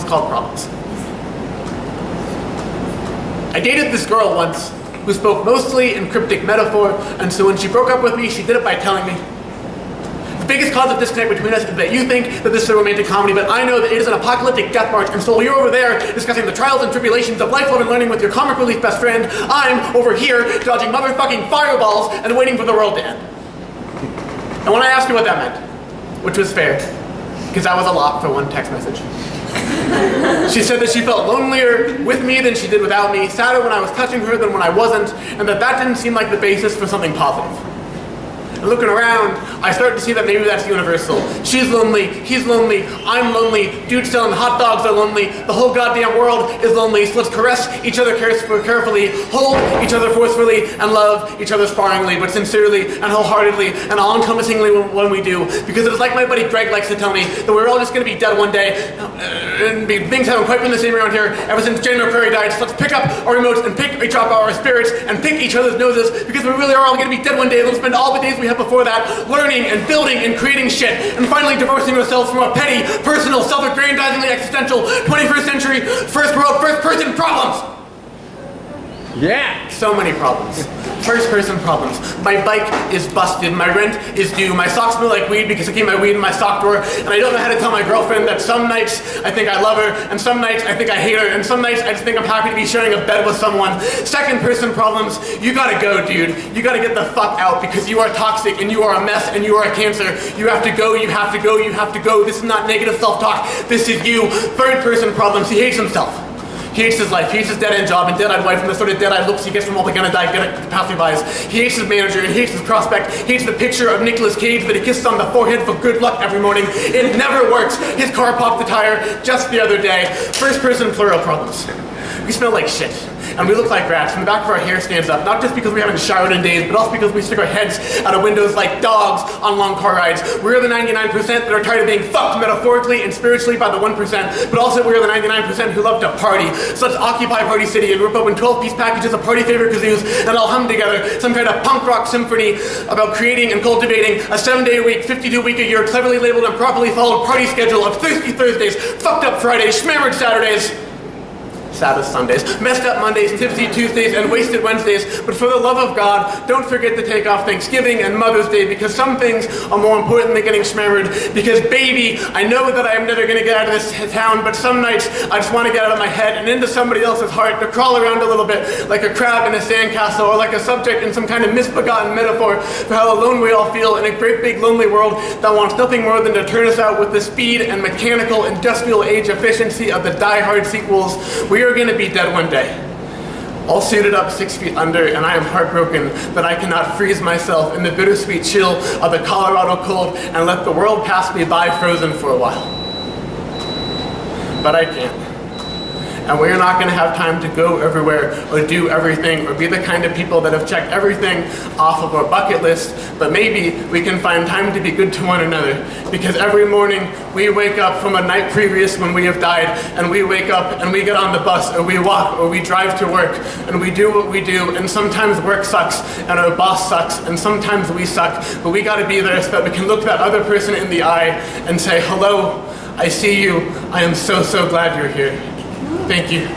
called problems. I dated this girl once who spoke mostly in cryptic metaphor, and so when she broke up with me, she did it by telling me, the biggest cause of disconnect between us is that you think that this is a romantic comedy, but I know that it is an apocalyptic death march, and so while you're over there discussing the trials and tribulations of life, love, and learning with your comic relief best friend, I'm over here dodging motherfucking fireballs and waiting for the world to end. And when I asked her what that meant, which was fair, because that was a lot for one text message, she said that she felt lonelier with me than she did without me, sadder when I was touching her than when I wasn't, and that didn't seem like the basis for something positive. And looking around, I start to see that maybe that's universal. She's lonely, he's lonely, I'm lonely, dudes selling hot dogs are lonely, the whole goddamn world is lonely, so let's caress each other carefully, hold each other forcefully, and love each other sparingly, but sincerely and wholeheartedly and all-encompassingly when we do. Because it's like my buddy Greg likes to tell me, that we're all just going to be dead one day, and things haven't quite been the same around here ever since January Prairie died, so let's pick up our remotes and pick each up our spirits and pick each other's noses, because we really are all going to be dead one day, and we'll spend all the days we have before that learning and building and creating shit, and finally divorcing ourselves from our petty, personal, self-aggrandizingly existential 21st century, first world, first person problems. Yeah! So many problems. First person problems. My bike is busted, my rent is due, my socks smell like weed because I keep my weed in my sock drawer, and I don't know how to tell my girlfriend that some nights I think I love her, and some nights I think I hate her, and some nights I just think I'm happy to be sharing a bed with someone. Second person problems, you gotta go, dude. You gotta get the fuck out because you are toxic and you are a mess and you are a cancer. You have to go, you have to go, you have to go. This is not negative self-talk, this is you. Third person problems, he hates himself. He hates his life, he hates his dead-end job and dead-eyed wife and the sort of dead-eyed looks he gets from all the gonna die passerbys. He hates his manager, and he hates his prospect. He hates the picture of Nicolas Cage that he kisses on the forehead for good luck every morning. It never works. His car popped the tire just the other day. First person plural problems. We smell like shit, and we look like rats, and the back of our hair stands up, not just because we haven't showered in days, but also because we stick our heads out of windows like dogs on long car rides. We're the 99% that are tired of being fucked metaphorically and spiritually by the 1%, but also we're the 99% who love to party. So let's occupy Party City and rip open 12-piece packages of party favorite kazoos and all hum together some kind of punk rock symphony about creating and cultivating a 7-day-a-week, 52-week-a-year, cleverly labeled and properly followed party schedule of thirsty Thursdays, fucked up Fridays, schmammered Saturdays, Sabbath Sundays, messed up Mondays, tipsy Tuesdays, and wasted Wednesdays. But for the love of God, don't forget to take off Thanksgiving and Mother's Day, because some things are more important than getting schmammered. Because baby, I know that I am never gonna get out of this town, but some nights I just want to get out of my head and into somebody else's heart, to crawl around a little bit like a crab in a sandcastle, or like a subject in some kind of misbegotten metaphor for how alone we all feel in a great big lonely world that wants nothing more than to turn us out with the speed and mechanical industrial age efficiency of the Die Hard sequels. We are going to be dead one day, all suited up 6 feet under, and I am heartbroken that I cannot freeze myself in the bittersweet chill of the Colorado cold and let the world pass me by frozen for a while. But I can't. And we're not going to have time to go everywhere or do everything or be the kind of people that have checked everything off of our bucket list, but maybe we can find time to be good to one another, because every morning we wake up from a night previous when we have died, and we wake up and we get on the bus or we walk or we drive to work and we do what we do, and sometimes work sucks and our boss sucks and sometimes we suck, but we got to be there so that we can look that other person in the eye and say, hello, I see you, I am so glad you're here. Thank you.